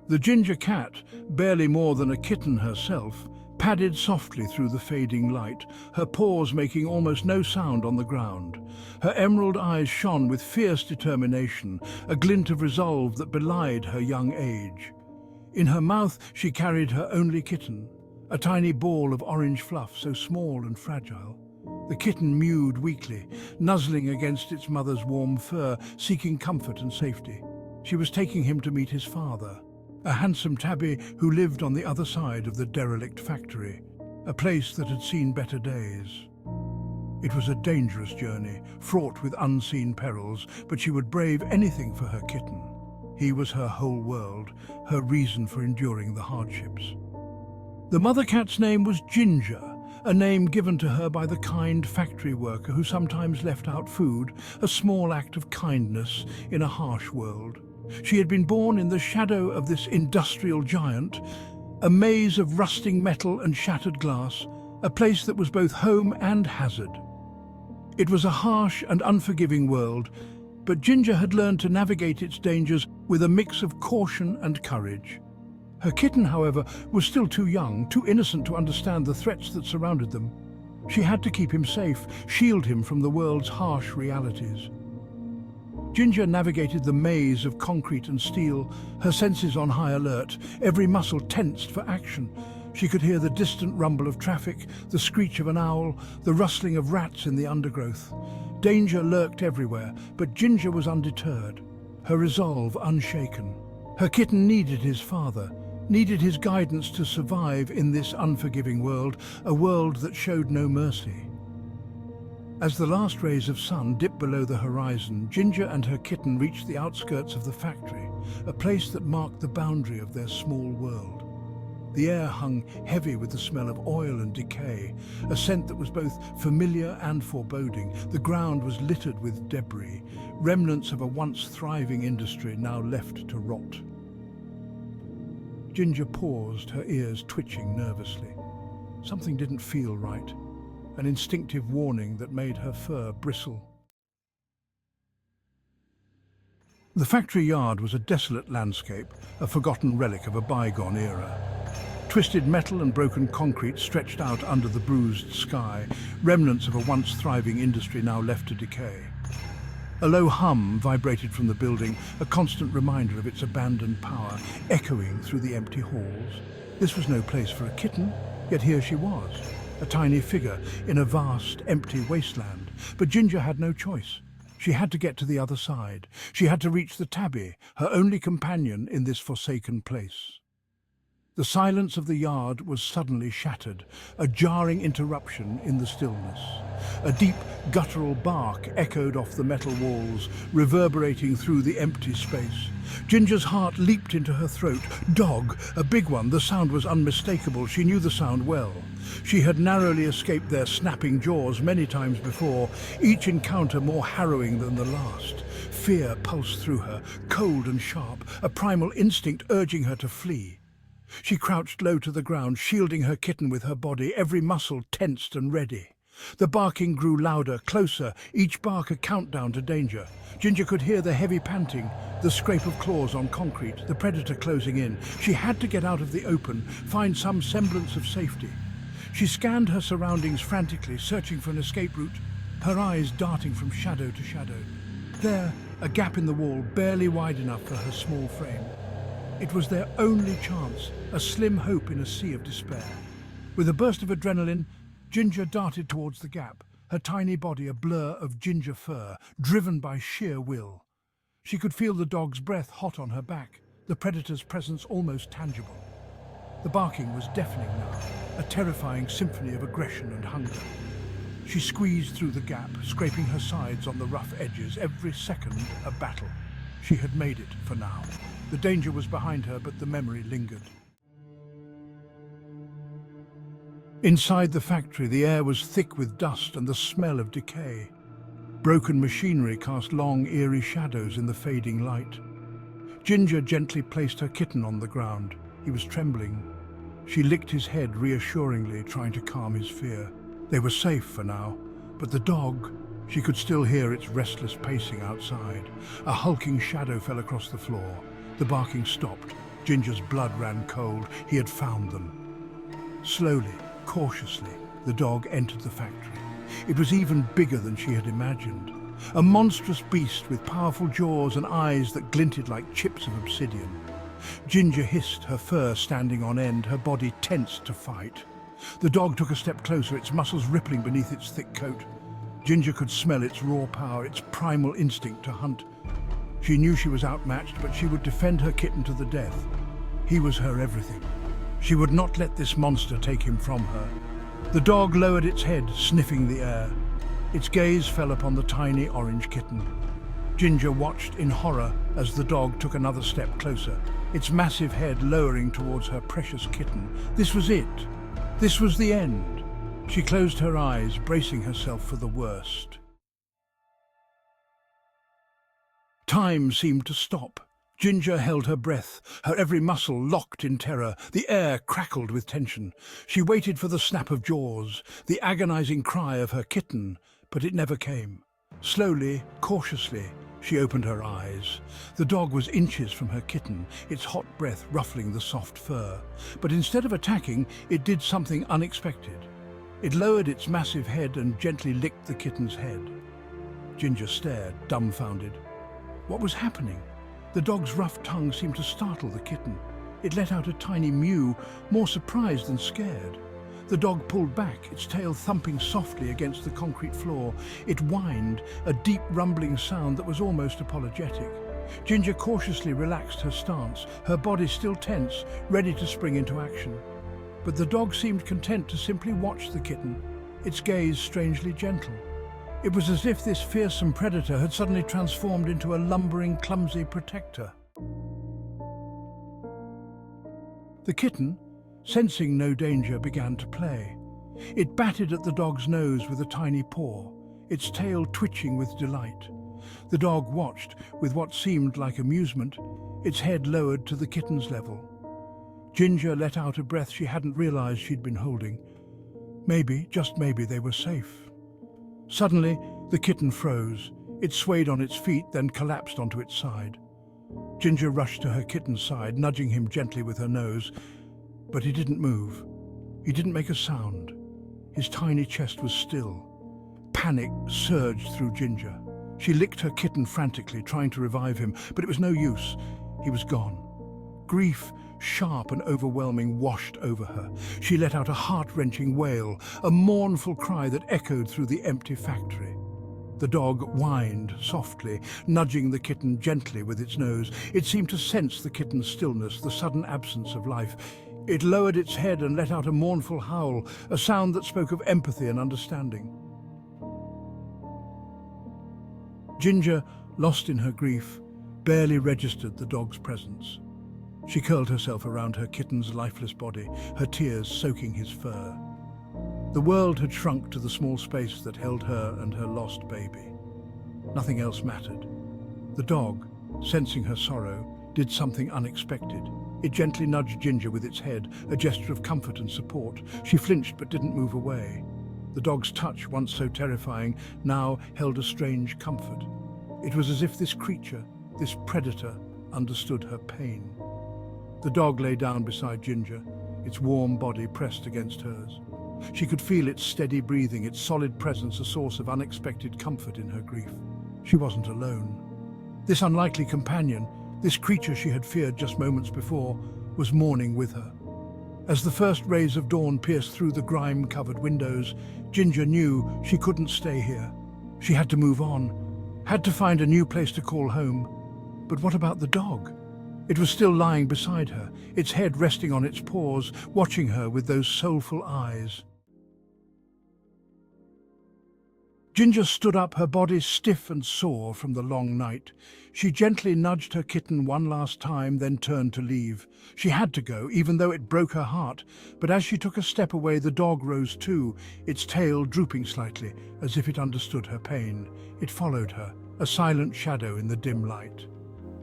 The ginger cat, barely more than a kitten herself, padded softly through the fading light, her paws making almost no sound on the ground. Her emerald eyes shone with fierce determination, a glint of resolve that belied her young age. In her mouth she carried her only kitten, a tiny ball of orange fluff so small and fragile. The kitten mewed weakly, nuzzling against its mother's warm fur, seeking comfort and safety. She was taking him to meet his father, a handsome tabby who lived on the other side of the derelict factory, a place that had seen better days. It was a dangerous journey, fraught with unseen perils, but she would brave anything for her kitten. He was her whole world, her reason for enduring the hardships. The mother cat's name was Ginger, a name given to her by the kind factory worker who sometimes left out food, a small act of kindness in a harsh world. She had been born in the shadow of this industrial giant, a maze of rusting metal and shattered glass, a place that was both home and hazard. It was a harsh and unforgiving world, but Ginger had learned to navigate its dangers with a mix of caution and courage. Her kitten, however, was still too young, too innocent to understand the threats that surrounded them. She had to keep him safe, shield him from the world's harsh realities. Ginger navigated the maze of concrete and steel, her senses on high alert, every muscle tensed for action. She could hear the distant rumble of traffic, the screech of an owl, the rustling of rats in the undergrowth. Danger lurked everywhere, but Ginger was undeterred, her resolve unshaken. Her kitten needed his father, needed his guidance to survive in this unforgiving world, a world that showed no mercy. As the last rays of sun dipped below the horizon, Ginger and her kitten reached the outskirts of the factory, a place that marked the boundary of their small world. The air hung heavy with the smell of oil and decay, a scent that was both familiar and foreboding. The ground was littered with debris, remnants of a once thriving industry now left to rot. Ginger paused, her ears twitching nervously. Something didn't feel right, an instinctive warning that made her fur bristle. The factory yard was a desolate landscape, a forgotten relic of a bygone era. Twisted metal and broken concrete stretched out under the bruised sky, remnants of a once thriving industry now left to decay. A low hum vibrated from the building, a constant reminder of its abandoned power, echoing through the empty halls. This was no place for a kitten, yet here she was, a tiny figure in a vast, empty wasteland. But Ginger had no choice. She had to get to the other side. She had to reach the tabby, her only companion in this forsaken place. The silence of the yard was suddenly shattered, a jarring interruption in the stillness. A deep, guttural bark echoed off the metal walls, reverberating through the empty space. Ginger's heart leaped into her throat. Dog, a big one, the sound was unmistakable. She knew the sound well. She had narrowly escaped their snapping jaws many times before, each encounter more harrowing than the last. Fear pulsed through her, cold and sharp, a primal instinct urging her to flee. She crouched low to the ground, shielding her kitten with her body, every muscle tensed and ready. The barking grew louder, closer, each bark a countdown to danger. Ginger could hear the heavy panting, the scrape of claws on concrete, the predator closing in. She had to get out of the open, find some semblance of safety. She scanned her surroundings frantically, searching for an escape route, her eyes darting from shadow to shadow. There, a gap in the wall, barely wide enough for her small frame. It was their only chance, a slim hope in a sea of despair. With a burst of adrenaline, Ginger darted towards the gap, her tiny body a blur of ginger fur, driven by sheer will. She could feel the dog's breath hot on her back, the predator's presence almost tangible. The barking was deafening now, a terrifying symphony of aggression and hunger. She squeezed through the gap, scraping her sides on the rough edges, every second a battle. She had made it for now. The danger was behind her, but the memory lingered. Inside the factory, the air was thick with dust and the smell of decay. Broken machinery cast long, eerie shadows in the fading light. Ginger gently placed her kitten on the ground. He was trembling. She licked his head reassuringly, trying to calm his fear. They were safe for now, but the dog, she could still hear its restless pacing outside. A hulking shadow fell across the floor. The barking stopped. Ginger's blood ran cold. He had found them. Slowly, cautiously, the dog entered the factory. It was even bigger than she had imagined. A monstrous beast with powerful jaws and eyes that glinted like chips of obsidian. Ginger hissed, her fur standing on end, her body tensed to fight. The dog took a step closer, its muscles rippling beneath its thick coat. Ginger could smell its raw power, its primal instinct to hunt. She knew she was outmatched, but she would defend her kitten to the death. He was her everything. She would not let this monster take him from her. The dog lowered its head, sniffing the air. Its gaze fell upon the tiny orange kitten. Ginger watched in horror as the dog took another step closer, its massive head lowering towards her precious kitten. This was it. This was the end. She closed her eyes, bracing herself for the worst. Time seemed to stop. Ginger held her breath, her every muscle locked in terror. The air crackled with tension. She waited for the snap of jaws, the agonizing cry of her kitten, but it never came. Slowly, cautiously, she opened her eyes. The dog was inches from her kitten, its hot breath ruffling the soft fur. But instead of attacking, it did something unexpected. It lowered its massive head and gently licked the kitten's head. Ginger stared, dumbfounded. What was happening? The dog's rough tongue seemed to startle the kitten. It let out a tiny mew, more surprised than scared. The dog pulled back, its tail thumping softly against the concrete floor. It whined, a deep rumbling sound that was almost apologetic. Ginger cautiously relaxed her stance, her body still tense, ready to spring into action. But the dog seemed content to simply watch the kitten, its gaze strangely gentle. It was as if this fearsome predator had suddenly transformed into a lumbering, clumsy protector. The kitten, sensing no danger, began to play. It batted at the dog's nose with a tiny paw, its tail twitching with delight. The dog watched with what seemed like amusement, its head lowered to the kitten's level. Ginger let out a breath she hadn't realized she'd been holding. Maybe, just maybe, they were safe. Suddenly, the kitten froze. It swayed on its feet, then collapsed onto its side. Ginger rushed to her kitten's side, nudging him gently with her nose. But he didn't move. He didn't make a sound. His tiny chest was still. Panic surged through Ginger. She licked her kitten frantically, trying to revive him, but it was no use. He was gone. Grief, sharp and overwhelming, washed over her. She let out a heart-wrenching wail, a mournful cry that echoed through the empty factory. The dog whined softly, nudging the kitten gently with its nose. It seemed to sense the kitten's stillness, the sudden absence of life. It lowered its head and let out a mournful howl, a sound that spoke of empathy and understanding. Ginger, lost in her grief, barely registered the dog's presence. She curled herself around her kitten's lifeless body, her tears soaking his fur. The world had shrunk to the small space that held her and her lost baby. Nothing else mattered. The dog, sensing her sorrow, did something unexpected. It gently nudged Ginger with its head, a gesture of comfort and support. She flinched but didn't move away. The dog's touch, once so terrifying, now held a strange comfort. It was as if this creature, this predator, understood her pain. The dog lay down beside Ginger, its warm body pressed against hers. She could feel its steady breathing, its solid presence a source of unexpected comfort in her grief. She wasn't alone. This unlikely companion, this creature she had feared just moments before, was mourning with her. As the first rays of dawn pierced through the grime-covered windows, Ginger knew she couldn't stay here. She had to move on, had to find a new place to call home. But what about the dog? It was still lying beside her, its head resting on its paws, watching her with those soulful eyes. Ginger stood up, her body stiff and sore from the long night. She gently nudged her kitten one last time, then turned to leave. She had to go, even though it broke her heart. But as she took a step away, the dog rose too, its tail drooping slightly, as if it understood her pain. It followed her, a silent shadow in the dim light.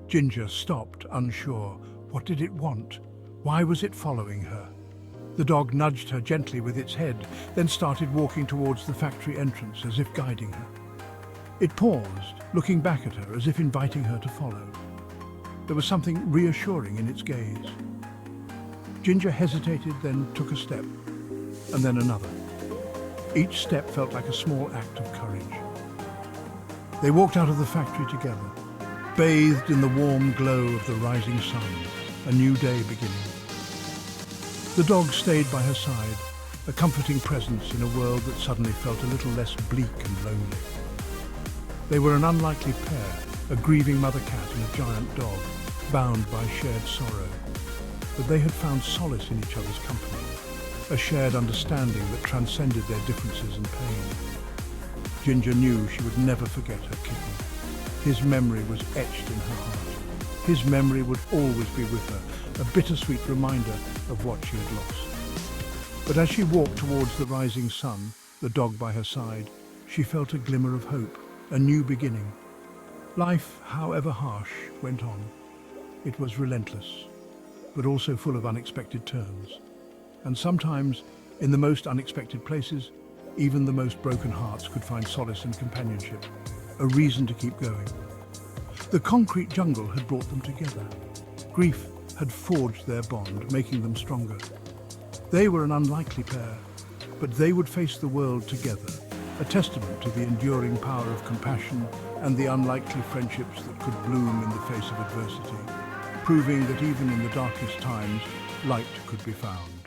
Ginger stopped, unsure. What did it want? Why was it following her? The dog nudged her gently with its head, then started walking towards the factory entrance, as if guiding her. It paused, looking back at her, as if inviting her to follow. There was something reassuring in its gaze. Ginger hesitated, then took a step, and then another. Each step felt like a small act of courage. They walked out of the factory together, bathed in the warm glow of the rising sun, a new day beginning. The dog stayed by her side, a comforting presence in a world that suddenly felt a little less bleak and lonely. They were an unlikely pair, a grieving mother cat and a giant dog, bound by shared sorrow. But they had found solace in each other's company, a shared understanding that transcended their differences and pain. Ginger knew she would never forget her kitten. His memory was etched in her heart. His memory would always be with her, a bittersweet reminder of what she had lost. But as she walked towards the rising sun, the dog by her side, she felt a glimmer of hope, a new beginning. Life, however harsh, went on. It was relentless, but also full of unexpected turns. And sometimes, in the most unexpected places, even the most broken hearts could find solace and companionship, a reason to keep going. The concrete jungle had brought them together. Grief had forged their bond, making them stronger. They were an unlikely pair, but they would face the world together, a testament to the enduring power of compassion and the unlikely friendships that could bloom in the face of adversity, proving that even in the darkest times, light could be found.